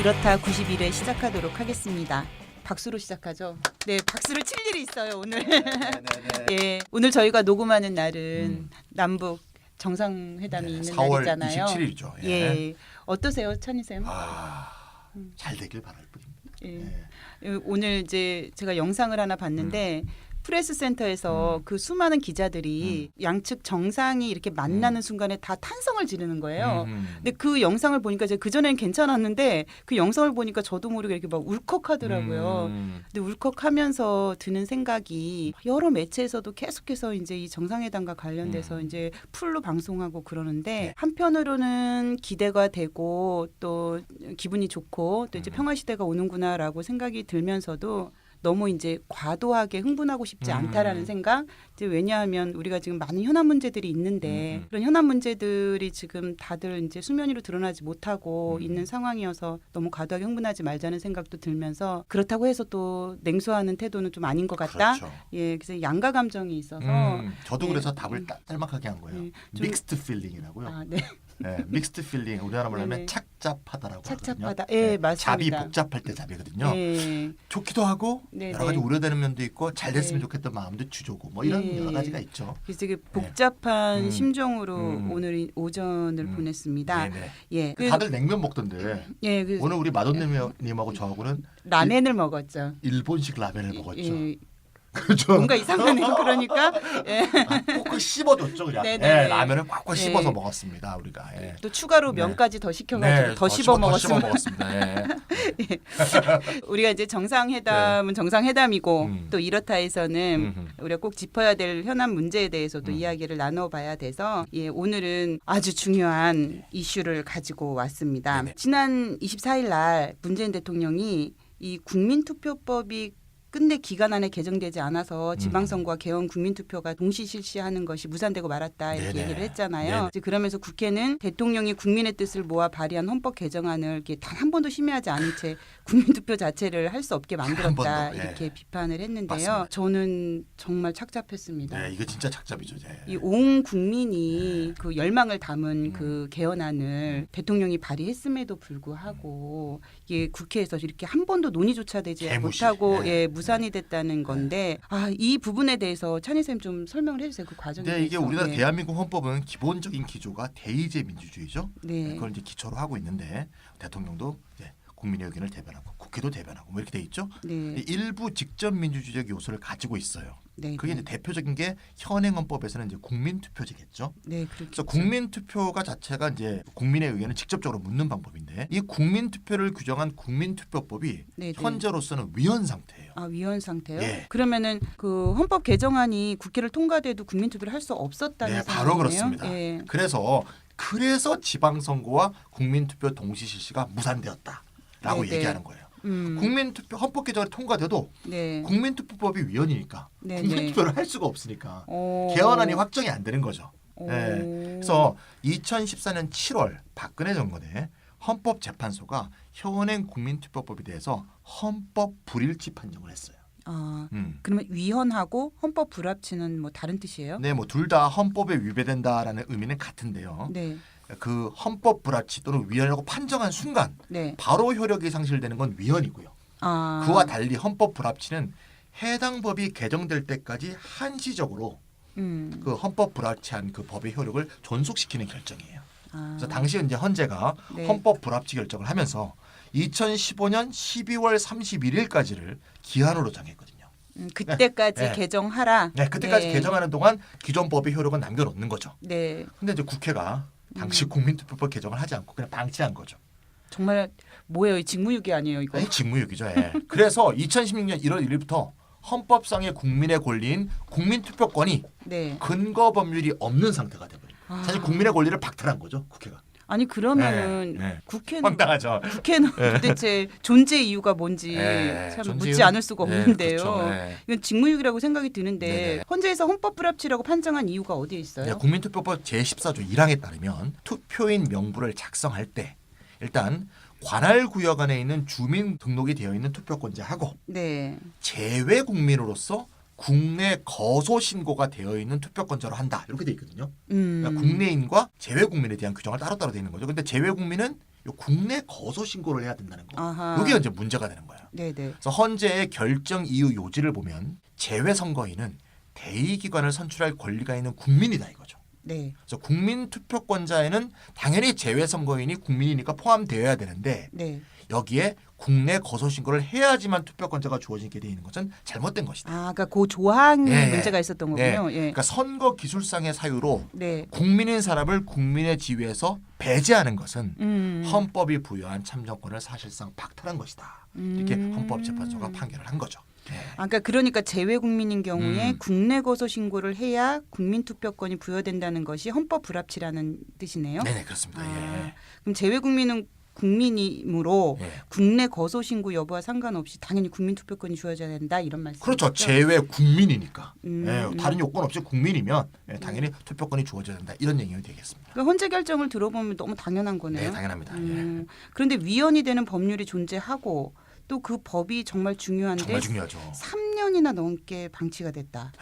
이렇다 91회 시작하도록 하겠습니다. 박수로 시작하죠. 네, 박수를 칠 일이 있어요 오늘. 예, 오늘 저희가 녹음하는 날은 남북 정상회담이 있는 4월 날이잖아요. 27일이죠. 예. 예, 어떠세요, 찬희 쌤? 잘 되길 바랄 뿐입니다. 예. 예. 오늘 이제 제가 영상을 하나 봤는데 프레스 센터에서 그 수많은 기자들이 양측 정상이 이렇게 만나는 순간에 다 탄성을 지르는 거예요. 근데 그 영상을 보니까 제가 그전엔 괜찮았는데 그 영상을 보니까 저도 모르게 이렇게 막 울컥하더라고요. 근데 울컥하면서 드는 생각이 여러 매체에서도 계속해서 이제 이 정상회담과 관련돼서 이제 풀로 방송하고 그러는데 한편으로는 기대가 되고 또 기분이 좋고 또 이제 평화 시대가 오는구나라고 생각이 들면서도 너무 이제 과도하게 흥분하고 싶지 않다라는 생각. 이제 왜냐하면 우리가 지금 많은 현안 문제들이 있는데 그런 현안 문제들이 지금 다들 이제 수면 위로 드러나지 못하고 있는 상황이어서 너무 과도하게 흥분하지 말자는 생각도 들면서 그렇다고 해서 또 냉소하는 태도는 좀 아닌 것 같다. 그렇죠. 예, 그래서 양가 감정이 있어서 저도 예. 그래서 답을 짤막하게 한 거예요. 좀- 믹스드 필링이라고요. 아, 네. 네, 믹스드 필링 우리나라 말로 네네. 하면 착잡하다라고 착잡하다. 하거든요. 예, 네, 맞습니다. 잡이 복잡할 때 잡이거든요. 예. 좋기도 하고 네네. 여러 가지 우려되는 면도 있고 잘 됐으면 네. 좋겠던 마음도 주저고 뭐 이런 예. 여러 가지가 있죠. 그래서 되게 복잡한 음. 심정으로 음. 오늘 오전을 보냈습니다. 네네. 예. 다들 냉면 먹던데 예, 그 오늘 우리 마돈님하고 저하고는 라멘을 먹었죠. 일본식 라면을 먹었죠. 예, 그렇죠. 뭔가 이상하네요. 그러니까 예. 꼭꼭 씹어줬죠 그냥. 네네. 예, 라면을 꽉꽉 네. 씹어서 먹었습니다 우리가. 예. 또 추가로 네. 면까지 더 시켜가지고 네, 더 씹어 먹었습니다. 먹었습니다. 예. 우리가 이제 정상회담은 정상회담이고 음. 또 이렇다에서는 음흠. 우리가 꼭 짚어야 될 현안 문제에 대해서도 이야기를 나눠봐야 돼서 예, 오늘은 아주 중요한 이슈를 가지고 왔습니다. 네네. 지난 24일 날 문재인 대통령이 이 국민투표법이 끝내 기간 안에 개정되지 않아서 지방선거와 개헌 국민투표가 동시 실시하는 것이 무산되고 말았다 이렇게 네네. 얘기를 했잖아요. 네네. 이제 그러면서 국회는 대통령이 국민의 뜻을 모아 발의한 헌법 개정안을 이렇게 단 한 번도 심의하지 않은 채 국민투표 자체를 할 수 없게 만들었다 번도, 예. 이렇게 비판을 했는데요. 맞습니다. 저는 정말 착잡했습니다. 네, 이거 진짜 착잡이죠. 예. 이 온 국민이 그 열망을 담은 그 개헌안을 대통령이 발의했음에도 불구하고 이게 국회에서 이렇게 한 번도 논의조차 되지 개무시. 못하고 예. 예, 무산이 됐다는 건데 이 부분에 대해서 찬희 쌤 좀 설명을 해주세요. 그 과정에 근데 이게 대해서. 우리나라 예. 대한민국 헌법은 기본적인 기조가 대의제 민주주의죠. 네. 그걸 이제 기초로 하고 있는데 대통령도 이제 국민의 의견을 대변하고 국회도 대변하고 뭐 이렇게 돼 있죠. 네. 일부 직접 민주주의적 요소를 가지고 있어요. 네. 그게 이제 대표적인 게 현행 헌법에서는 이제 국민투표제겠죠. 네, 그렇죠. 그래서 국민투표가 자체가 이제 국민의 의견을 직접적으로 묻는 방법인데 이 국민투표를 규정한 국민투표법이 네, 네. 현재로서는 위헌 상태예요. 위헌 상태요? 예. 그러면은 그 헌법 개정안이 국회를 통과돼도 국민투표를 할 수 없었다는 네, 상황이네요. 바로 그렇습니다. 예. 그래서 지방선거와 국민투표 동시 실시가 무산되었다라고 네, 네. 얘기하는 거예요. 음. 국민투표 헌법 개정이 통과돼도 네. 국민투표법이 위헌이니까 네, 국민투표를 할 수가 없으니까 오. 개헌안이 확정이 안 되는 거죠. 오. 네. 그래서 2014년 7월 박근혜 정권에 헌법재판소가 현행 국민투표법에 대해서 헌법 불일치 판정을 했어요. 그러면 위헌하고 헌법 불합치는 뭐 다른 뜻이에요? 네, 뭐 둘 다 헌법에 위배된다라는 의미는 같은데요. 네. 그 헌법 불합치 또는 위헌이라고 판정한 순간 네. 바로 효력이 상실되는 건 위헌이고요. 그와 달리 헌법 불합치는 해당 법이 개정될 때까지 한시적으로 그 헌법 불합치한 그 법의 효력을 존속시키는 결정이에요. 그래서 당시 이제 헌재가 네. 헌법 불합치 결정을 하면서 2015년 12월 31일까지를 기한으로 정했거든요. 그때까지 네. 개정하라. 네, 그때까지 네. 개정하는 동안 기존 법의 효력은 남겨놓는 거죠. 네. 근데 이제 국회가 당시 국민투표법 개정을 하지 않고 그냥 방치한 거죠. 정말 뭐예요? 이 직무유기 아니에요, 이거? 이 직무유기죠. 예. 그래서 2016년 1월 1일부터 헌법상의 국민의 권리인 국민투표권이 네. 근거 법률이 없는 상태가 돼버립니다. 사실 국민의 권리를 박탈한 거죠, 국회가. 아니 그러면은 네, 네. 국회는 황당하죠. 도대체 존재 이유가 뭔지 네, 참 존재 묻지 이유? 않을 수가 네, 없는데요. 그렇죠. 네. 이건 직무유기라고 생각이 드는데 네네. 헌재에서 헌법 불합치라고 판정한 이유가 어디에 있어요? 네, 국민투표법 제14조 1항에 따르면 투표인 명부를 작성할 때 일단 관할 구역 안에 있는 주민 등록이 되어 있는 투표권자하고 네. 재외 국민으로서 국내 거소 신고가 되어 있는 투표권자로 한다 이렇게 돼 있거든요. 그러니까 국내인과 재외 국민에 대한 규정을 따로따로 되어 있는 거죠. 근데 재외 국민은 요 국내 거소 신고를 해야 된다는 거. 아하. 이게 이제 문제가 되는 거예요. 네네. 그래서 헌재의 결정 이유 요지를 보면 재외 선거인은 대의기관을 선출할 권리가 있는 국민이다 이거죠. 네. 그래서 국민 투표권자에는 당연히 재외 선거인이 국민이니까 포함되어야 되는데 네. 여기에 국내 거소 신고를 해야지만 투표권자가 주어지게 되어 있는 것은 잘못된 것이다. 아, 그러니까 그 조항에 예, 문제가 있었던 거군요. 예. 그러니까 선거 기술상의 사유로 네. 국민인 사람을 국민의 지위에서 배제하는 것은 헌법이 부여한 참정권을 사실상 박탈한 것이다. 이렇게 헌법재판소가 판결을 한 거죠. 네. 아, 그러니까 재외 국민인 경우에 국내 거소 신고를 해야 국민 투표권이 부여된다는 것이 헌법 불합치라는 뜻이네요. 네네 그렇습니다. 아, 예. 그럼 재외 국민은 국민이므로 예. 국내 거소 신고 여부와 상관없이 당연히 국민 투표권이 주어져야 된다 이런 말씀이죠. 그렇죠. 재외 국민이니까 예, 음. 다른 요건 없이 국민이면 당연히 투표권이 주어져야 된다 이런 얘기가 되겠습니다. 그러니까 헌재 결정을 들어보면 너무 당연한 거네요. 네, 당연합니다. 예. 그런데 위헌이 되는 법률이 존재하고 또 그 법이 정말 중요한데 정말 중요하죠. 3년이나 넘게 방치가 됐다.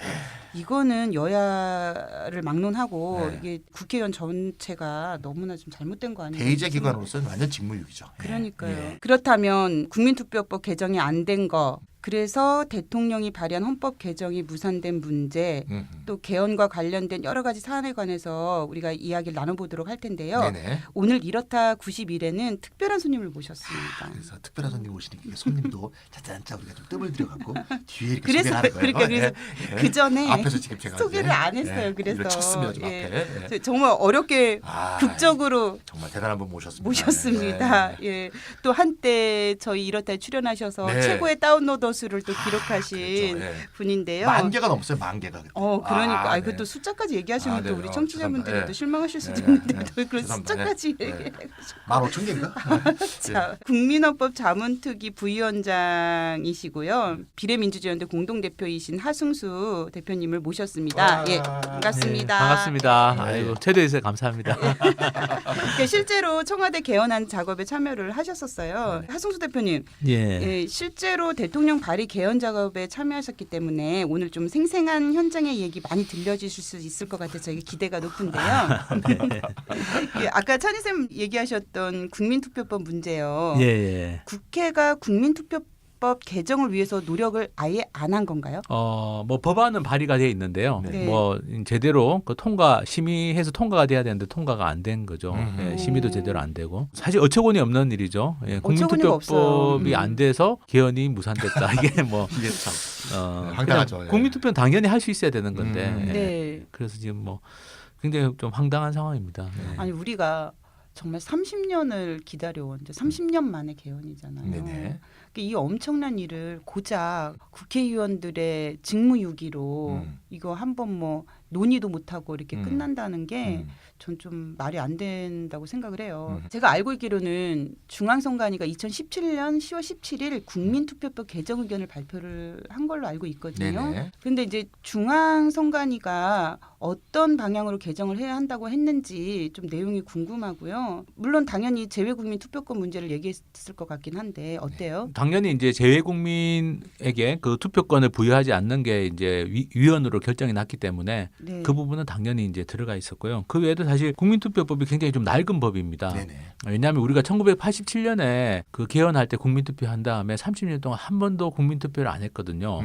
이거는 여야를 막론하고 네. 이게 국회의원 전체가 너무나 좀 잘못된 거 아니에요? 대의제 기관으로서는 완전 직무유기죠. 예. 그러니까요. 예. 그렇다면 국민투표법 개정이 안 된 거, 그래서 대통령이 발의한 헌법 개정이 무산된 문제, 또 개헌과 관련된 여러 가지 사안에 관해서 우리가 이야기를 나눠보도록 할 텐데요. 네네. 오늘 이렇다 91에는 특별한 손님을 모셨습니다. 그래서 특별한 손님 오시니까 손님도 자자자 우리가 좀 뜸을 들여갖고 뒤에 이렇게 그래서 소개를 하는 거예요. 그러니까 예. 그 전에 앞에서 지금 제가 소개를 이제, 안 했어요. 예, 그래서 이를 쳤습니다. 좀 예. 앞에. 예. 정말 어렵게 아, 극적으로 정말 대단한 분 모셨습니다. 모셨습니다. 예. 예. 또 한때 저희 이렇다에 출연하셔서 네. 최고의 다운로더 수를 또 기록하신 그렇죠. 예. 분인데요. 10,000개가 넘었어요. 10,000개가. 그러니까 네. 그것도 숫자까지 얘기하시면 아, 또 네. 우리 청취자분들이 죄송합니다. 또 실망하실 수도 예, 있는데 예. 또 그런 죄송합니다. 숫자까지 예. 얘기해가지고. 15,000개인가? 자, 국민헌법 자문특위 부위원장이시고요. 비례민주주의연대 공동대표이신 하승수 대표님을 모셨습니다. 와. 예, 반갑습니다. 네, 반갑습니다. 네. 아이고 초대해 주셔서 감사합니다. 그러니까 실제로 청와대 개헌안 작업에 참여를 하셨었어요. 하승수 대표님, 예. 예, 실제로 대통령 발의 개헌 작업에 참여하셨기 때문에 오늘 좀 생생한 현장의 얘기 많이 들려주실 수 있을 것 같아서 이게 기대가 높은데요. 예, 아까 찬희쌤 얘기하셨던 국민투표법 문제요. 예, 예. 국회가 국민투표법 개정을 위해서 노력을 아예 안 한 건가요? 뭐 법안은 발의가 돼 있는데요. 네. 뭐 제대로 그 심의해서 통과가 돼야 되는데 통과가 안 된 거죠. 예, 심의도 제대로 안 되고 사실 어처구니 없는 일이죠. 예, 어처구니가 국민투표법이 없어요. 안 돼서 개헌이 무산됐다. 이게 뭐 이게 참 황당하죠. 예. 국민투표는 당연히 할 수 있어야 되는 건데. 예. 네. 그래서 지금 뭐 굉장히 좀 황당한 상황입니다. 예. 아니 우리가 정말 30년을 기다려온 이제 30년 만에 개헌이잖아요. 네네. 이 엄청난 일을 고작 국회의원들의 직무유기로 이거 한번 뭐 논의도 못하고 이렇게 끝난다는 게 전 좀 말이 안 된다고 생각을 해요. 제가 알고 있기로는 중앙선관위가 2017년 10월 17일 국민투표법 개정 의견을 발표를 한 걸로 알고 있거든요. 네네. 그런데 이제 중앙선관위가 어떤 방향으로 개정을 해야 한다고 했는지 좀 내용이 궁금하고요. 물론 당연히 재외국민 투표권 문제를 얘기했을 것 같긴 한데 어때요? 당연히 이제 재외국민에게 그 투표권을 부여하지 않는 게 이제 위원으로 결정이 났기 때문에 네. 그 부분은 당연히 이제 들어가 있었고요. 그 외에도 사실 국민투표법이 굉장히 좀 낡은 법입니다. 네네. 왜냐하면 우리가 1987년에 그 개헌할 때 국민투표 한 다음에 30년 동안 한 번도 국민투표를 안 했거든요.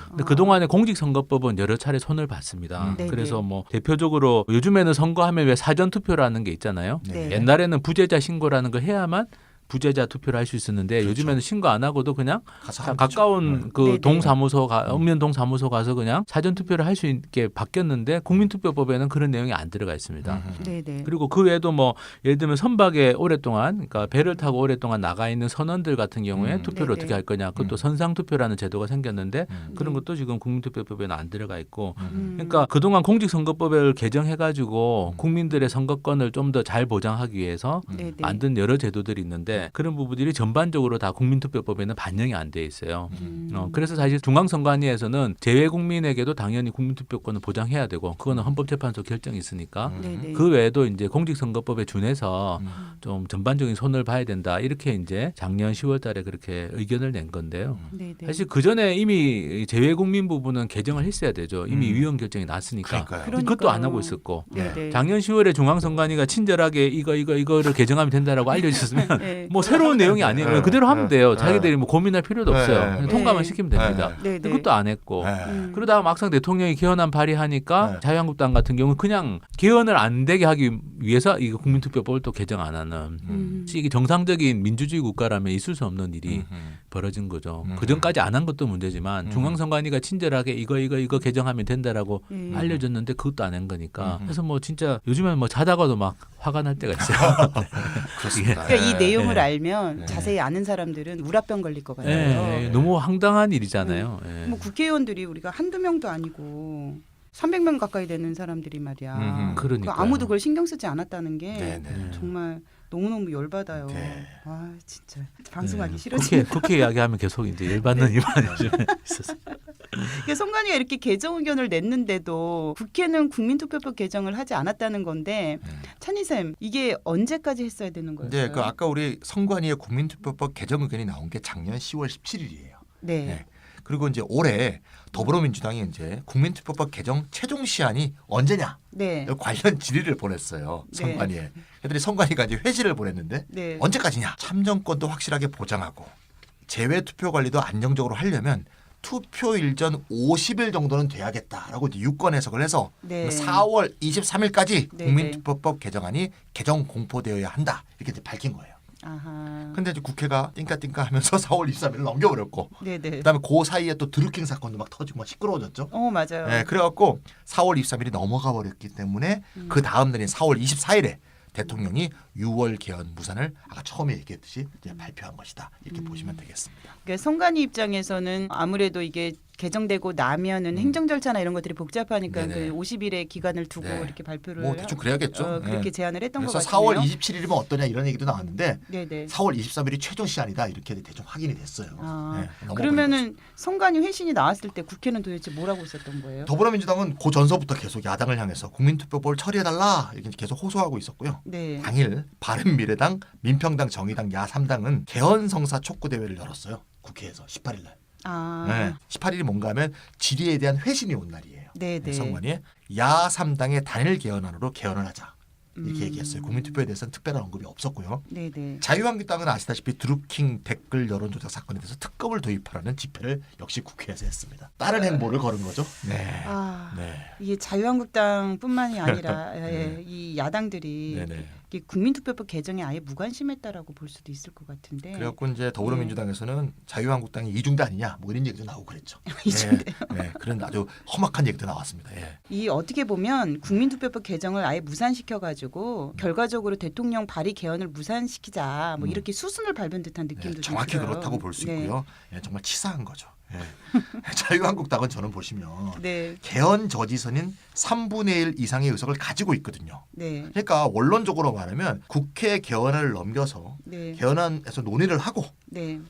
근데 그 동안에 공직선거법은 여러 차례 손을 봤습니다. 네네. 그래서 뭐 대표적으로 요즘에는 선거하면 왜 사전투표라는 게 있잖아요. 네. 옛날에는 부재자 신고라는 걸 해야만 부재자 투표를 할 수 있었는데 그렇죠. 요즘에는 신고 안 하고도 그냥 가서 자, 하면 되죠. 가까운 그 네네. 동사무소 읍면 동사무소 가서 그냥 사전 투표를 할 수 있게 바뀌었는데 국민투표법에는 그런 내용이 안 들어가 있습니다. 네네. 그리고 그 외에도 뭐 예를 들면 선박에 오랫동안 그러니까 배를 타고 오랫동안 나가 있는 선원들 같은 경우에 투표를 네네. 어떻게 할 거냐 그것도 선상 투표라는 제도가 생겼는데 그런 네. 것도 지금 국민투표법에는 안 들어가 있고 음. 그러니까 그동안 공직선거법을 개정해가지고 국민들의 선거권을 좀 더 잘 보장하기 위해서 네네. 만든 여러 제도들이 있는데 있는데 그런 부분들이 전반적으로 다 국민투표법에는 반영이 안 돼 있어요. 그래서 사실 중앙선관위에서는 재외 국민에게도 당연히 국민투표권을 보장해야 되고 그거는 헌법재판소 결정이 있으니까 그 외에도 이제 공직선거법에 준해서 좀 전반적인 손을 봐야 된다 이렇게 이제 작년 10월달에 그렇게 의견을 낸 건데요. 사실 그 전에 이미 재외 국민 부분은 개정을 했어야 되죠. 이미 위원 결정이 났으니까 그것도 안 하고 있었고 작년 10월에 중앙선관위가 친절하게 이거를 개정하면 된다라고 알려주셨으면 뭐 새로운 내용이 아니에요. 그대로 하면 돼요. 자기들이 뭐 고민할 필요도 없어요. 그냥 통과만 시키면 됩니다. 그것도 안 했고 그러다가 막상 대통령이 개헌안 발의하니까 자유한국당 같은 경우는 그냥 개헌을 안 되게 하기 위해서 이거 국민투표법을 또 개정 안 하는 이게 정상적인 민주주의 국가라면 있을 수 없는 일이 벌어진 거죠. 그 전까지 안 한 것도 문제지만 중앙선관위가 친절하게 이거 개정하면 된다라고 알려줬는데 그것도 안 한 거니까 그래서 뭐 진짜 요즘엔 뭐 자다가도 막 화가 날 때가 있어요. 그렇습니다. 그러니까 이 내용을 알면 자세히 아는 사람들은 우라병 걸릴 것 같아요. 너무 황당한 일이잖아요. 뭐 국회의원들이 우리가 한두 명도 아니고 300명 가까이 되는 사람들이 말이야. 그러니까요. 아무도 그걸 신경 쓰지 않았다는 게 정말 너무너무 열받아요. 아 진짜 방송하기 싫어지네. 국회 이야기하면 계속 이제 열받는 일만 있었어요. 그러니까 선관위가 이렇게 개정 의견을 냈는데도 국회는 국민투표법 개정을 하지 않았다는 건데 찬희쌤 이게 언제까지 했어야 되는 거예요? 네, 그 아까 우리 선관위의 국민투표법 개정 의견이 나온 게 작년 10월 17일이에요. 네. 그리고 이제 올해 더불어민주당이 이제 국민투표법 개정 최종 시한이 언제냐 관련 질의를 보냈어요. 선관위에. 그랬더니 선관위가 이제 회지를 보냈는데 언제까지냐? 참정권도 확실하게 보장하고 재외 투표 관리도 안정적으로 하려면 투표일 전 50일 정도는 돼야겠다라고 이제 유권 해석을 해서 4월 23일까지 국민투표법 개정안이 개정 공포되어야 한다 이렇게 이제 밝힌 거예요. 근데 이제 국회가 띵까띵까 하면서 4월 23일을 넘겨버렸고 그다음에 그 사이에 또 드루킹 사건도 막 터지고 막 시끄러워졌죠. 맞아요. 네, 그래갖고 4월 23일이 넘어가 버렸기 때문에 그 다음 날인 4월 24일에 대통령이 6월 개헌 무산을 아까 처음에 얘기했듯이 이제 발표한 것이다. 이렇게 보시면 되겠습니다. 그러니까 선관위 입장에서는 아무래도 이게 개정되고 나면은 행정 절차나 이런 것들이 복잡하니까 그 50일의 기간을 두고 이렇게 발표를 뭐 대충 그래야겠죠. 그렇게 제안을 했던 것 그래서 같아요. 4월 27일이면 어떠냐 이런 얘기도 나왔는데 4월 23일이 최종 시한이다 이렇게 대충 확인이 됐어요. 그러면은 선관위 회신이 나왔을 때 국회는 도대체 뭐라고 있었던 거예요? 더불어민주당은 그 전서부터 계속 야당을 향해서 국민투표법을 처리해달라 이렇게 계속 호소하고 있었고요. 당일 바른미래당, 민평당, 정의당 야 3당은 개헌 성사 촉구 대회를 열었어요. 국회에서 18일 날. 18일이 뭔가 하면 질의에 대한 회신이 온 날이에요. 선관위에 야 3당의 단일 개헌안으로 개헌을 하자. 이렇게 얘기했어요. 국민투표에 대해서는 특별한 언급이 없었고요. 자유한국당은 아시다시피 드루킹 댓글 여론조작 사건에 대해서 특검을 도입하라는 집회를 역시 국회에서 했습니다. 다른 행보를 걸은 거죠. 이게 자유한국당뿐만이 아니라 이 야당들이 국민투표법 개정에 아예 무관심했다라고 볼 수도 있을 것 같은데. 그래갖고 이제 더불어민주당에서는 자유한국당이 이중대 아니냐 뭐 이런 얘기도 나오고 그랬죠. 이중대요. 그런 아주 험악한 얘기도 나왔습니다. 이 어떻게 보면 국민투표법 개정을 아예 무산시켜가지고 결과적으로 대통령 발의 개헌을 무산시키자 뭐 이렇게 수순을 밟은 듯한 느낌도 정확히 들어요. 그렇다고 볼 수 있고요. 정말 치사한 거죠. 자유한국당은 저는 보시면 개헌 저지선인 3분의 1 이상의 의석을 가지고 있거든요. 그러니까 원론적으로 말하면 국회 개헌을 넘겨서 개헌안에서 논의를 하고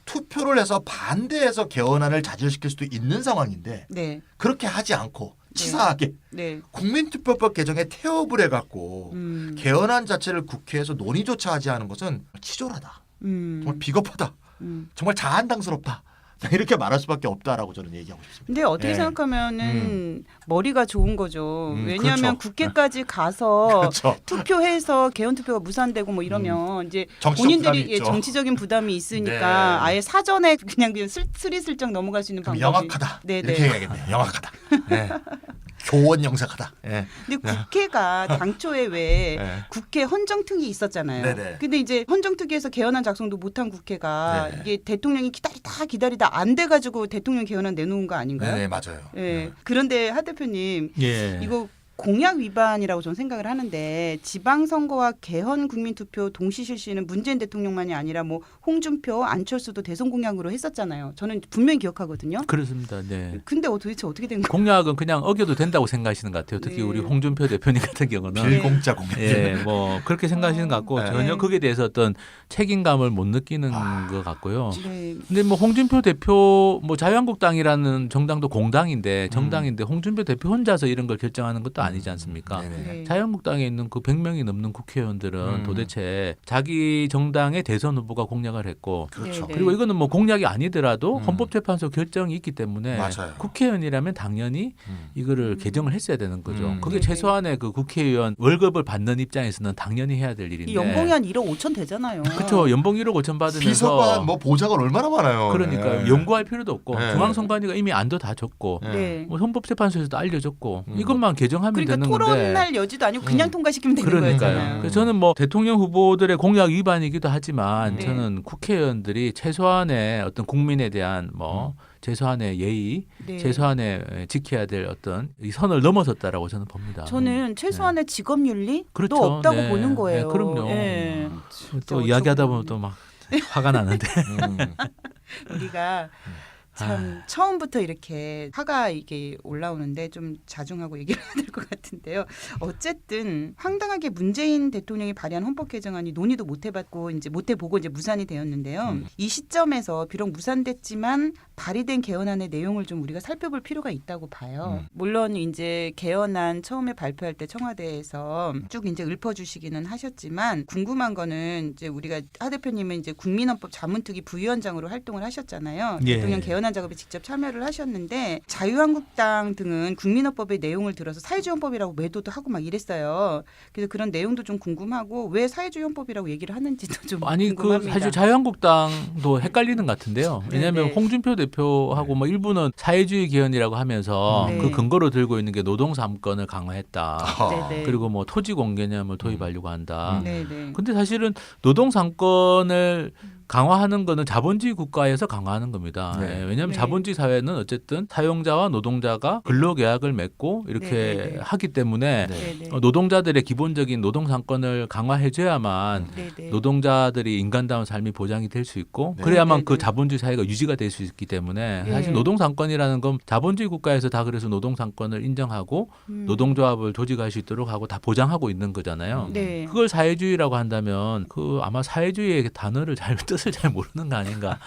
투표를 해서 반대해서 개헌안을 자질시킬 수도 있는 상황인데 그렇게 하지 않고 치사하게 국민투표법 개정에 태업을 해갖고 개헌안 자체를 국회에서 논의조차 하지 않은 것은 치졸하다. 정말 비겁하다. 정말 자한당스럽다. 이렇게 말할 수밖에 없다라고 저는 얘기하고 싶습니다. 근데 어떻게 생각하면은 머리가 좋은 거죠. 왜냐하면 국회까지 가서 투표해서 개헌 투표가 무산되고 뭐 이러면 이제 본인들이 정치적인 부담이 있으니까 아예 사전에 그냥 스리슬쩍 넘어갈 수 있는 방법이 영악하다. 이렇게 해야겠네요. 영악하다. 교원 영색하다. 근데 국회가 당초에 왜 국회 헌정특위 있었잖아요. 근데 이제 헌정특위에서 개헌안 작성도 못한 국회가 이게 대통령이 기다리다 안 돼가지고 대통령 개헌안 내놓은 거 아닌가요? 맞아요. 그런데 하 대표님 이거 공약 위반이라고 저는 생각을 하는데 지방선거와 개헌 국민투표 동시 실시는 문재인 대통령만이 아니라 뭐 홍준표, 안철수도 대선 공약으로 했었잖아요. 저는 분명히 기억하거든요. 그렇습니다. 네. 근데 도대체 어떻게 된 거예요? 공약은 그냥 어겨도 된다고 생각하시는 것 같아요. 특히 네. 우리 홍준표 대표님 같은 경우는 빌공짜 공약. 예, 뭐 그렇게 생각하시는 것 같고 네. 전혀 거기에 대해서 어떤 책임감을 못 느끼는 것 같고요. 네. 근데 뭐 홍준표 대표 뭐 자유한국당이라는 정당도 공당인데 정당인데 홍준표 대표 혼자서 이런 걸 결정하는 것도 아니지 않습니까? 네. 자유한국당에 있는 그 100명이 넘는 국회의원들은 도대체 자기 정당의 대선 후보가 공약을 했고 그렇죠. 네. 그리고 이거는 뭐 공약이 아니더라도 헌법재판소 결정이 있기 때문에 맞아요. 국회의원이라면 당연히 이거를 개정을 했어야 되는 거죠. 그게 네네. 최소한의 그 국회의원 월급을 받는 입장에서는 당연히 해야 될 일인데. 이 연봉이 한 1억 5천 되잖아요. 그렇죠. 연봉 1억 5천 받으면서 비서관 뭐 보좌관 얼마나 많아요. 그러니까 네. 연구할 필요도 없고 네. 중앙선관위가 이미 안도 다 줬고 네. 뭐 헌법재판소에서도 알려줬고 이것만 개정하면 그러니까 되는 건데. 토론할 여지도 아니고 그냥 통과시키면 되는 그러니까요. 거잖아요. 그래서 저는 뭐 대통령 후보들의 공약 위반이기도 하지만 네. 저는 국회의원들이 최소한의 어떤 국민에 대한 뭐 최소한의 예의, 네. 최소한의 지켜야 될 어떤 이 선을 넘어섰다라고 저는 봅니다. 저는 최소한의 직업윤리도 그렇죠. 없다고 네. 보는 거예요. 네, 그럼요. 예. 또 이야기하다 보면 또 막 화가 나는데. 우리가 참 처음부터 이렇게 화가 이게 올라오는데 좀 자중하고 얘기를 해야 될 것 같은데요. 어쨌든 황당하게 문재인 대통령이 발의한 헌법 개정안이 논의도 못 해봤고 이제 못 해보고 이제 무산이 되었는데요. 이 시점에서 비록 무산됐지만 발의된 개헌안의 내용을 좀 우리가 살펴볼 필요가 있다고 봐요. 물론 이제 개헌안 처음에 발표할 때 청와대에서 쭉 이제 읊어주시기는 하셨지만 궁금한 거는 이제 우리가 하 대표님은 이제 국민헌법 자문특위 부위원장으로 활동을 하셨잖아요. 예. 대통령 개헌안 작업에 직접 참여를 하셨는데 자유한국당 등은 국민헌법의 내용을 들어서 사회주의 헌법이라고 매도도 하고 막 이랬어요. 그래서 그런 내용도 좀 궁금하고 왜 사회주의 헌법이라고 얘기를 하는지도 좀 아니 궁금합니다. 그 사실 자유한국당도 헷갈리는 것 같은데요. 왜냐하면 네네. 홍준표 대표하고 뭐 일부는 사회주의 개헌이라고 하면서 네. 그 근거로 들고 있는 게 노동 3권을 강화했다. 네네. 그리고 뭐 토지 공개념을 도입하려고 한다. 네네. 근데 사실은 노동 3권을 강화하는 거는 자본주의 국가에서 강화하는 겁니다. 네. 예, 왜냐하면 네. 자본주의 사회는 어쨌든 사용자와 노동자가 근로계약을 맺고 이렇게 네네네. 하기 때문에 네네. 노동자들의 기본적인 노동 3권을 강화해줘야만 네네. 노동자들이 인간다운 삶이 보장이 될 수 있고 네. 그래야만 네네. 그 자본주의 사회가 유지가 될 수 있기 때문에 네. 사실 노동 3권이라는 건 자본주의 국가에서 다 그래서 노동 3권을 인정하고 노동조합을 조직할 수 있도록 하고 다 보장하고 있는 거잖아요. 네. 그걸 사회주의라고 한다면 그 아마 사회주의의 단어를 잘 뜻을 잘 모르는 거 아닌가.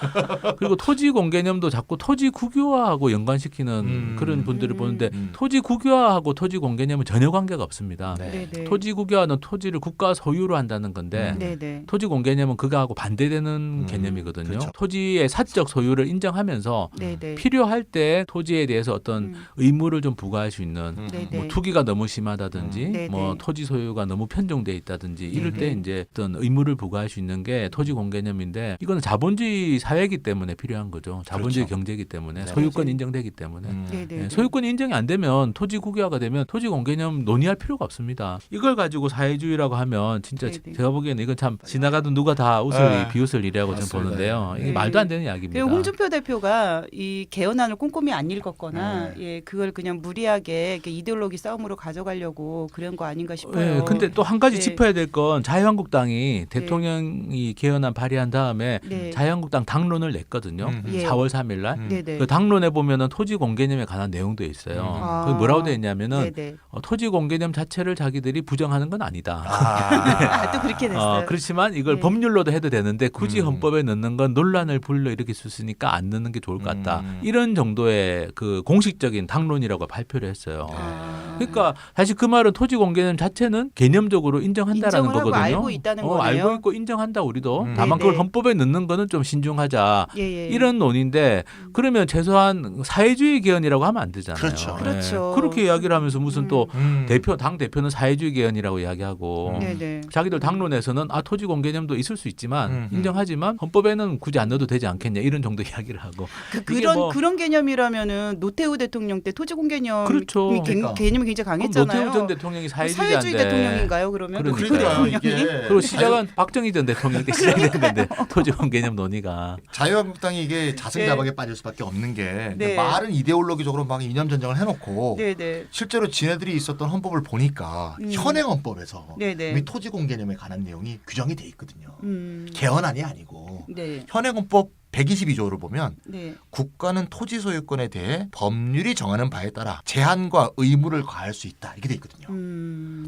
그리고 토지 공개념도 자꾸 토지 국유화하고 연관시키는 그런 분들을 보는데 토지 국유화하고 토지 공개념은 전혀 관계가 없습니다. 네. 네네. 토지 국유화는 토지를 국가 소유로 한다는 건데 네네. 토지 공개념은 그거하고 반대되는 개념이거든요. 그렇죠. 토지의 사적 소유를 인정하면서 네네. 필요할 때 토지에 대해서 어떤 의무를 좀 부과할 수 있는 네네. 뭐 투기가 너무 심하다든지 네네. 뭐 토지 소유가 너무 편중돼 있다든지 이럴 때 네네. 이제 어떤 의무를 부과할 수 있는 게 토지 공개념인데 이거는 자본주의 사회이기 때문에 필요한 거죠. 자본주의 그렇죠. 경제이기 때문에 네. 소유권 인정되기 때문에 네네. 예, 소유권이 인정이 안 되면 토지 국유화가 되면 토지 공개념 논의할 필요가 없습니다. 이걸 가지고 사회주의라고 하면 진짜 네네. 제가 보기에는 이건 참 지나가도 누가 다 네. 비웃을 일이라고 저는 맞습니다. 보는데요. 이게 네. 말도 안 되는 이야기입니다. 그리고 홍준표 대표가 이 개헌안을 꼼꼼히 안 읽었거나 예 그걸 그냥 무리하게 이렇게 이데올로기 싸움으로 가져가려고 그런 거 아닌가 싶어요. 네, 근데 또 한 가지 네. 짚어야 될 건 자유한국당이 대통령이 개헌안 발의한 다음에 네. 자유한국당 당론을 냈거든요. 예. 4월 3일 날. 네네. 그 당론에 보면은 토지 공개념에 관한 내용도 있어요. 아. 거기 뭐라고 돼 있냐면은 네네. 토지 공개념 자체를 자기들이 부정하는 건 아니다. 아, 또 그렇게 됐어요. 그렇지만 이걸 네. 법률로도 해도 되는데 굳이 헌법에 넣는 건 논란을 불러일으킬 수 있으니까 안 넣는 게 좋을 것 같다. 이런 정도의 그 공식적인 당론이라고 발표를 했어요. 아. 그러니까 사실 그 말은 토지 공개념 자체는 개념적으로 인정한다라는 인정을 하고 거거든요. 알고 있다는 거네요. 알고 있고 인정한다 우리도. 다만 네네. 그걸 헌법에 넣는 거는 좀 신중하자. 예, 예. 이런 논의인데 그러면 최소한 사회주의 개헌이라고 하면 안 되잖아요. 그렇죠. 그렇죠. 그렇게 이야기를 하면서 무슨 또 음. 당 대표는 사회주의 개헌이라고 이야기하고 네네. 자기들 당론에서는 토지 공개념도 있을 수 있지만 인정하지만 헌법에는 굳이 안 넣어도 되지 않겠냐 이런 정도 이야기를 하고 이게 뭐 그런 개념이라면은 노태우 대통령 때 토지 공개념 그렇죠. 그러니까. 개념이 굉장히 그럼 강했잖아요. 노태우 전 대통령이 사회주의 사회주의자인데 대통령인가요? 그러면 그러니까요. 노태우 그러니까 대통령이? 이게 그리고 시작은 박정희 전 대통령 때 시작이 됐는데 토지권 개념 논의가. 자유한국당이 이게 자승자박에 빠질 수밖에 없는 게 말은 이데올로기적으로 막 이념 전쟁을 해놓고 실제로 지네들이 있었던 헌법을 보니까 현행 헌법에서 이미 토지권 개념에 관한 내용이 규정이 돼 있거든요. 개헌안이 아니고 현행 헌법 122조를 보면 국가는 토지 소유권에 대해 법률이 정하는 바에 따라 제한과 의무를 가할 수 있다 이렇게 돼 있거든요.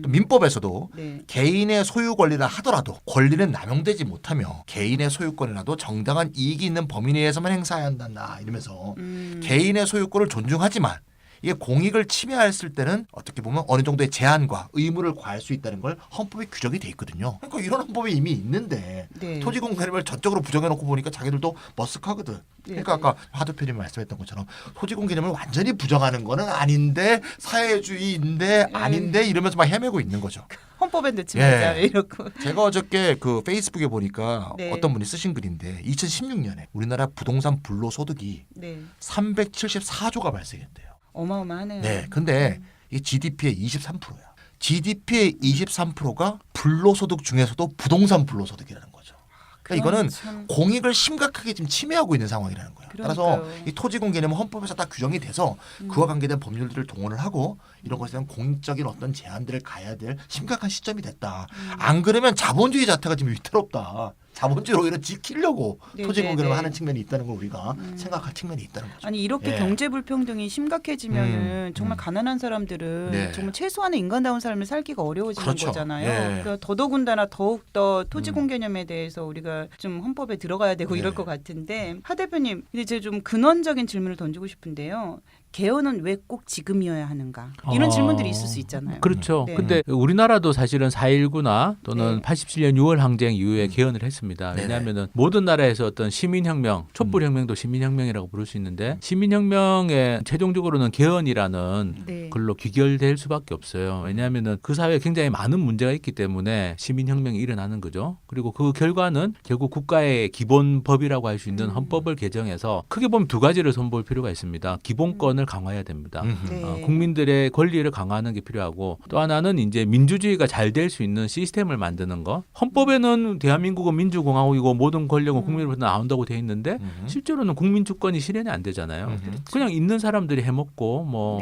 또 민법에서도 개인의 소유 권리라 하더라도 권리는 남용되지 못하며 개인의 소유권이라도 정당한 이익이 있는 범위 내에서만 행사해야 한다 이러면서 개인의 소유권을 존중하지만 이게 공익을 침해했을 때는 어떻게 보면 어느 정도의 제한과 의무를 과할 수 있다는 걸 헌법에 규정이 돼 있거든요. 그러니까 이런 헌법이 이미 있는데 토지권 개념을 전적으로 부정해놓고 보니까 자기들도 머쓱하거든. 그러니까 아까 하 대표님이 말씀했던 것처럼 토지권 개념을 완전히 부정하는 거는 아닌데 사회주의인데 아닌데 이러면서 막 헤매고 있는 거죠. 헌법에 넣지 말자 이러고. 제가 어저께 그 페이스북에 보니까 어떤 분이 쓰신 글인데 2016년에 우리나라 부동산 불로소득이 374조가 발생했대요. 어마어마하네요. 네, 근데 이 GDP의 23%야. GDP의 23%가 불로소득 중에서도 부동산 불로소득이라는 거죠. 그러니까 이거는 공익을 심각하게 지금 침해하고 있는 상황이라는 거예요. 따라서 이 토지권 개념은 헌법에서 딱 규정이 돼서 그와 관계된 법률들을 동원을 하고 이런 것에 대한 공익적인 어떤 제한들을 가야 될 심각한 시점이 됐다. 안 그러면 자본주의 자체가 지금 위태롭다. 자본주의를 오히려 지키려고 토지권 개념을 하는 측면이 있다는 걸 우리가 생각할 측면이 있다는 거죠. 아니 이렇게 경제 불평등이 심각해지면은 정말 가난한 사람들은 정말 최소한의 인간다운 삶을 살기가 어려워지는 거잖아요. 그러니까 더더군다나 더욱더 토지권 개념에 대해서 우리가 좀 헌법에 들어가야 되고 이럴 것 같은데 하 대표님 이제 제가 좀 근원적인 질문을 던지고 싶은데요. 개헌은 왜 꼭 지금이어야 하는가? 이런 질문들이 있을 수 있잖아요. 그렇죠. 근데 우리나라도 사실은 4.19나 또는 87년 6월 항쟁 이후에 개헌을 했습니다. 왜냐하면은 모든 나라에서 어떤 시민혁명, 촛불혁명도 시민혁명이라고 부를 수 있는데 시민혁명에 최종적으로는 개헌이라는 걸로 귀결될 수밖에 없어요. 왜냐하면은 그 사회에 굉장히 많은 문제가 있기 때문에 시민혁명이 일어나는 거죠. 그리고 그 결과는 결국 국가의 기본법이라고 할 수 있는 헌법을 개정해서 크게 보면 두 가지를 손볼 필요가 있습니다. 기본권을 강화해야 됩니다. 국민들의 권리를 강화하는 게 필요하고 또 하나는 이제 민주주의가 잘 될 수 있는 시스템을 만드는 거. 헌법에는 대한민국은 민주공화국이고 모든 권력은 국민으로부터 나온다고 돼 있는데 실제로는 국민 주권이 실현이 안 되잖아요. 그냥 있는 사람들이 해먹고 뭐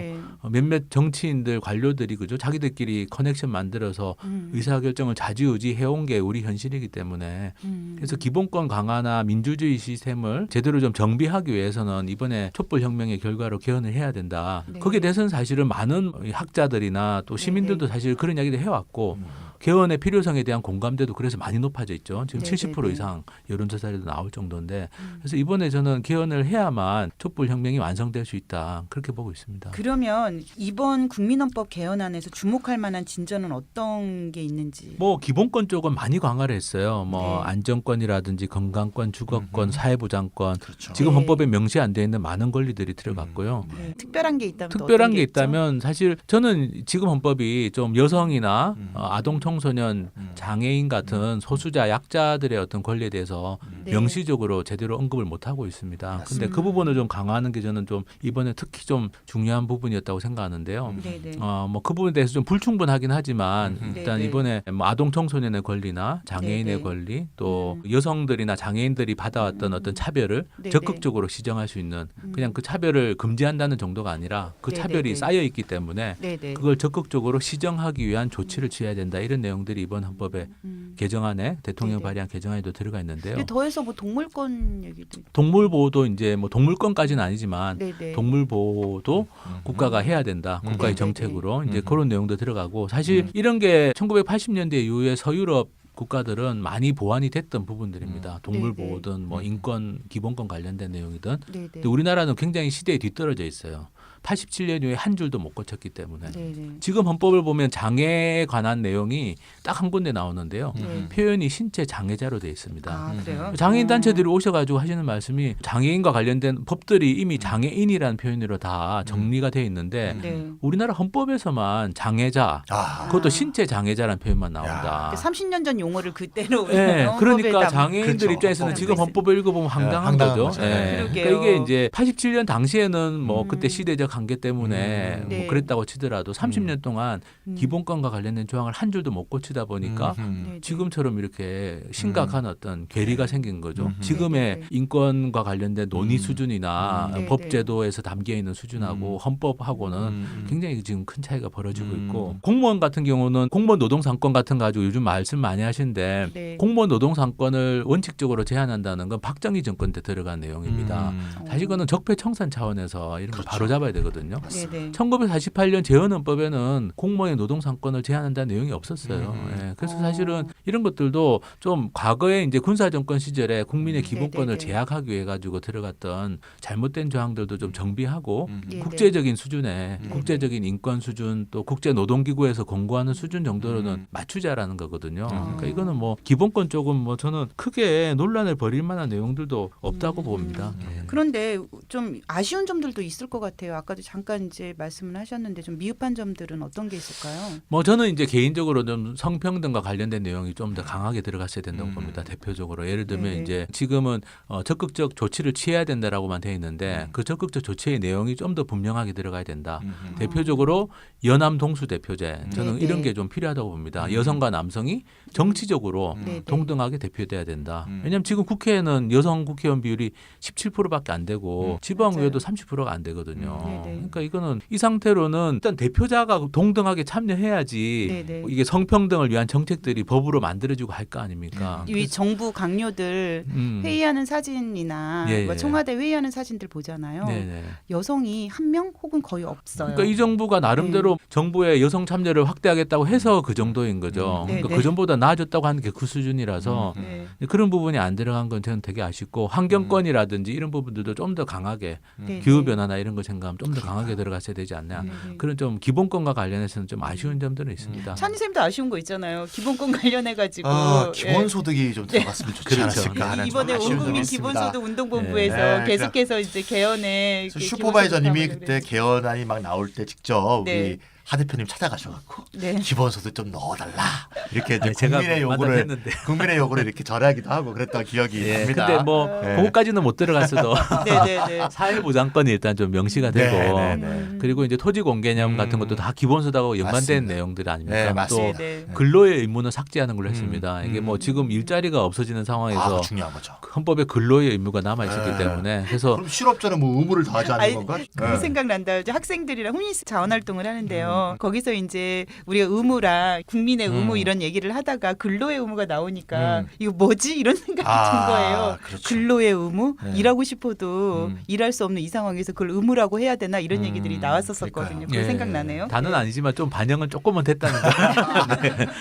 몇몇 정치인들 관료들이 그죠 자기들끼리 커넥션 만들어서 의사결정을 좌지우지 해온 게 우리 현실이기 때문에 그래서 기본권 강화나 민주주의 시스템을 제대로 좀 정비하기 위해서는 이번에 촛불혁명의 결과로 개헌을 해야 된다. 거기에 대해서는 사실은 많은 학자들이나 또 시민들도 사실 그런 이야기를 해왔고 개헌의 필요성에 대한 공감대도 그래서 많이 높아져 있죠. 지금 70% 이상 여론조사에도 나올 정도인데 그래서 이번에 저는 개헌을 해야만 촛불혁명이 완성될 수 있다. 그렇게 보고 있습니다. 그러면 이번 국민헌법 개헌안에서 주목할 만한 진전은 어떤 게 있는지? 뭐 기본권 쪽은 많이 강화를 했어요. 뭐 안정권이라든지 건강권, 주거권, 사회보장권 지금 헌법에 명시 안 돼 있는 많은 권리들이 들어갔고요. 특별한 게 있다면 특별한 게 있다면 사실 저는 지금 헌법이 좀 여성이나 아동 청소년, 장애인 같은 소수자, 약자들의 어떤 권리에 대해서 명시적으로 제대로 언급을 못 하고 있습니다. 근데 그 부분을 좀 강화하는 게 저는 좀 이번에 특히 좀 중요한 부분이었다고 생각하는데요. 뭐 그 부분에 대해서 좀 불충분하긴 하지만 일단 이번에 뭐 아동 청소년의 권리나 장애인의 권리 또 여성들이나 장애인들이 받아왔던 어떤 차별을 적극적으로 시정할 수 있는 그냥 그 차별을 금지한다는 정도가 아니라 그 차별이 쌓여 있기 때문에 그걸 적극적으로 시정하기 위한 조치를 취해야 된다. 이런 내용들이 이번 헌법의 개정안에 대통령 발의한 개정안에도 들어가 있는데요. 더해서 뭐 동물권 얘기도 동물 보호도 이제 뭐 동물권까지는 아니지만 동물 보호도 국가가 해야 된다. 국가의 정책으로 이제 그런 내용도 들어가고 사실 이런 게 1980년대 이후에 서유럽 국가들은 많이 보완이 됐던 부분들입니다. 동물 보호든 뭐 인권 기본권 관련된 내용이든. 근데 우리나라는 굉장히 시대에 뒤떨어져 있어요. 87년 이후에 한 줄도 못 고쳤기 때문에 지금 헌법을 보면 장애에 관한 내용이 딱 한 군데 나오는데요. 표현이 신체 장애자로 되어 있습니다. 그래요? 장애인 단체들이 오셔가지고 하시는 말씀이 장애인과 관련된 법들이 이미 장애인이라는 표현으로 다 정리가 되어 있는데 우리나라 헌법에서만 장애자 그것도 신체 장애자라는 표현만 나온다. 30년 전 용어를 그대로 그러니까 장애인들 입장에서는 지금 헌법을 읽어보면 황당한 거죠. 그러니까 이게 이제 87년 당시에는 뭐 그때 시대적 한계 때문에 뭐 네. 그랬다고 치더라도 30년 동안 기본권과 관련된 조항을 한 줄도 못 고치다 보니까 네. 지금처럼 이렇게 심각한 어떤 괴리가 생긴 거죠. 지금의 네. 인권과 관련된 논의 수준이나 네. 법제도에서 담겨 있는 수준하고 헌법하고는 굉장히 지금 큰 차이가 벌어지고 있고 공무원 같은 경우는 공무원 노동상권 같은 거 가지고 요즘 말씀 많이 하시는데 네. 공무원 노동상권을 원칙적으로 제한한다는 건 박정희 정권 때 들어간 내용입니다. 사실 이거는 적폐청산 차원에서 이런 걸 그렇죠. 바로 잡아야 되거든요. 네네. 1948년 재헌헌법에는 공무원의 노동상권을 제한한다는 내용이 없었어요. 예, 그래서 사실은 이런 것들도 좀 과거에 이제 군사정권 시절에 국민의 기본권을 네네네. 제약하기 위해 가지고 들어갔던 잘못된 조항들도 좀 정비하고 네네. 국제적인 수준에 국제적인 인권 수준 또 국제 노동기구에서 권고하는 수준 정도로는 맞추자라는 거거든요. 그러니까 이거는 뭐 기본권 쪽은 뭐 저는 크게 논란을 벌일 만한 내용들도 없다고 봅니다. 예. 그런데 좀 아쉬운 점들도 있을 것 같아요. 아까도 잠깐 이제 말씀을 하셨는데 좀 미흡한 점들은 어떤 게 있을까요? 뭐 저는 이제 개인적으로 좀 성평등과 관련된 내용이 좀 더 강하게 들어갔어야 된다고 봅니다. 대표적으로 예를 들면 네네. 이제 지금은 적극적 조치를 취해야 된다라고만 돼 있는데 그 적극적 조치의 내용이 좀 더 분명하게 들어가야 된다. 대표적으로 연함 동수 대표제 저는 네네. 이런 게 좀 필요하다고 봅니다. 여성과 남성이 정치적으로 네네. 동등하게 대표돼야 된다. 왜냐하면 지금 국회에는 여성 국회의원 비율이 17%밖에 안 되고 지방의회도 30%가 안 되거든요. 네네. 그러니까 이거는 이 상태로는 일단 대표자가 동등하게 참여해야지 네네. 이게 성평등을 위한 정책들이 법으로 만들어지고 할 거 아닙니까? 이 정부 강요들 회의하는 사진이나 예, 뭐 예. 청와대 회의하는 사진들 보잖아요. 네네. 여성이 한 명 혹은 거의 없어요. 그러니까 이 정부가 나름대로 정부의 여성 참여를 확대하겠다고 해서 그 정도인 거죠. 그러니까 네네. 그 전보다 나아졌다고 하는 게 그 수준이라서 네. 그런 부분이 안 들어간 건 저는 되게 아쉽고 환경권이라든지 이런 부분들도 좀 더 강하게 네네. 기후 변화나 이런 거 생각하면 좀 더 강하게 들어갔어야 되지 않나. 네네. 그런 좀 기본권과 관련해서는 좀 아쉬운 점들은 있습니다. 찬희 쌤도 아쉬운 거 있잖아요. 기본권 관련해 가지고 기본소득이 좀 들어갔으면 좋지 그렇죠. 않았을까 하는 이번에 좀 아쉬운 점이 온국민 있습니다. 기본소득 운동본부에서 네. 계속해서 이제 개헌에 그래서 슈퍼바이저님이 그때 개헌안이 막 나올 때 직접 네. 우리 하 대표님 찾아가셔갖고 네. 기본소득 좀 넣어달라 이렇게 이제 아니, 제가 국민의 요구를 했는데. 국민의 요구를 이렇게 전하기도 하고 그랬던 기억이 예, 납니다. 근데 뭐 네. 그거까지는 못 들어갔어도 네네네. 사회보장권이 일단 좀 명시가 되고 네, 네, 네. 그리고 이제 토지공개념 같은 것도 다 기본소득하고 연관된 맞습니다. 내용들 아닙니까? 네, 또 맞습니다. 네. 근로의 의무는 삭제하는 걸로 했습니다. 이게 뭐 지금 일자리가 없어지는 상황에서 그거 중요한 거죠. 헌법에 근로의 의무가 남아 있었기 네. 때문에 그래서 그럼 실업자는 뭐 의무를 다하지 않는 아니, 건가? 그 네. 생각난다. 이제 학생들이랑 혼인스 자원활동을 하는데요. 거기서 이제 우리가 의무라 국민의 의무 이런 얘기를 하다가 근로의 의무가 나오니까 이거 뭐지 이런 생각이 든 거예요. 그렇죠. 근로의 의무? 네. 일하고 싶어도 일할 수 없는 이 상황에서 그걸 의무라고 해야 되나 이런 얘기들이 나왔었거든요. 그거 예, 생각나네요. 다는 네. 아니지만 좀 반영은 조금은 됐다는 거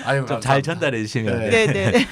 아유, 좀 잘 전달해 주시면 네. 네네.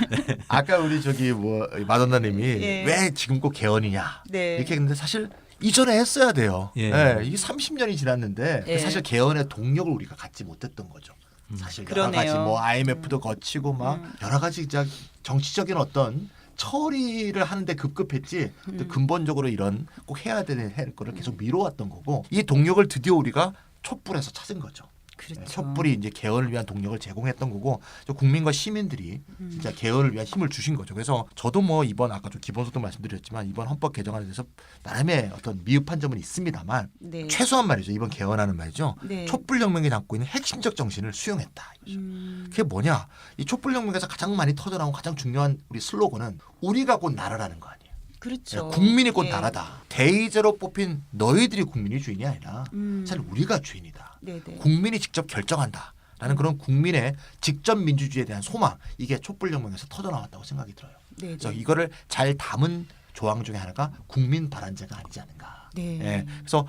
아까 우리 저기 뭐 마돈나님이 예. 왜 지금 꼭 개헌이냐 네. 이렇게 했는데 사실 이전에 했어야 돼요. 예. 이게 30년이 지났는데 예. 사실 개헌의 동력을 우리가 갖지 못했던 거죠. 사실 여러 그러네요. 가지 뭐 IMF도 거치고 막 여러 가지 진짜 정치적인 어떤 처리를 하는데 급급했지 또 근본적으로 이런 꼭 해야 되는 할 거를 계속 미뤄왔던 거고 이 동력을 드디어 우리가 촛불에서 찾은 거죠. 그렇죠. 촛불이 이제 개헌을 위한 동력을 제공했던 거고 국민과 시민들이 진짜 개헌을 위한 힘을 주신 거죠. 그래서 저도 뭐 이번 아까 좀 기본소득 말씀드렸지만 이번 헌법 개정안에 대해서 나름의 어떤 미흡한 점은 있습니다만 네. 최소한 말이죠. 이번 개헌안은 말이죠. 네. 촛불혁명이 담고 있는 핵심적 정신을 수용했다. 이거죠. 그게 뭐냐? 이 촛불혁명에서 가장 많이 터져나온 가장 중요한 우리 슬로건은 우리가 곧 나라라는 거 아니에요. 그렇죠. 국민이 곧 예. 나라다. 대의제로 뽑힌 너희들이 국민이 주인이 아니라 사실 우리가 주인이다. 네네. 국민이 직접 결정한다. 라는 그런 국민의 직접 민주주의에 대한 소망 이게 촛불혁명에서 터져나왔다고 생각이 들어요. 네네. 그래서 이거를 잘 담은 조항 중에 하나가 국민 발안제가 아니지 않은가. 네. 예. 그래서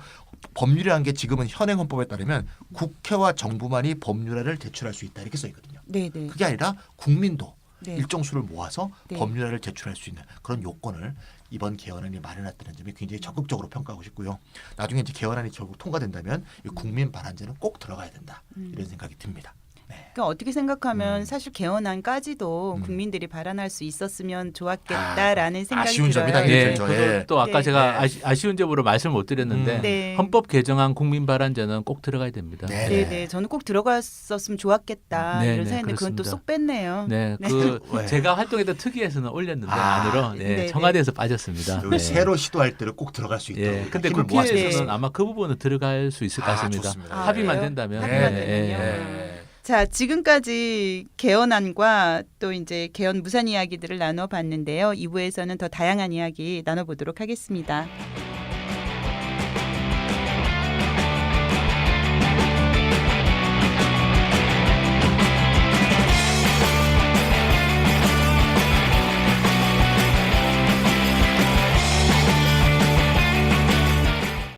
법률이라는 게 지금은 현행 헌법에 따르면 국회와 정부만이 법률안을 제출할 수 있다 이렇게 써 있거든요. 네네. 그게 아니라 국민도 네. 일정 수를 모아서 네. 법률안을 제출할 수 있는 그런 요건을 이번 개헌안이 마련했다는 점이 굉장히 적극적으로 평가하고 싶고요. 나중에 이제 개헌안이 결국 통과된다면 이 국민 발안제는 꼭 들어가야 된다 이런 생각이 듭니다. 그러니까 어떻게 생각하면 사실 개헌안까지도 국민들이 발안할 수 있었으면 좋았겠다라는 생각이 아쉬운 점이 들어요. 당연히 예, 들죠. 그리고 또 아까 네. 제가 아쉬운 점으로 말씀을 못 드렸는데 네. 헌법 개정안 국민 발안제는 꼭 들어가야 됩니다. 네. 네, 저는 꼭 들어갔었으면 좋았겠다 네, 이런 네, 생각인데 그건 또 그렇습니다. 쏙 뺐네요. 네, 네. 그 왜? 제가 활동했던 특위에서는 올렸는데 아, 안으로 네, 네. 청와대에서 빠졌습니다. 우리 네. 새로 시도할 때를 꼭 들어갈 수 있도록 예, 근데 힘을 국회에서는 모았습니다. 아마 그 부분은 들어갈 수 있을 것 같습니다. 좋습니다. 합의만 그래요? 된다면. 합의만 예, 되면요. 네. 자, 지금까지 개헌안과 또 이제 개헌 무산 이야기들을 나눠봤는데요. 2부에서는 더 다양한 이야기 나눠보도록 하겠습니다.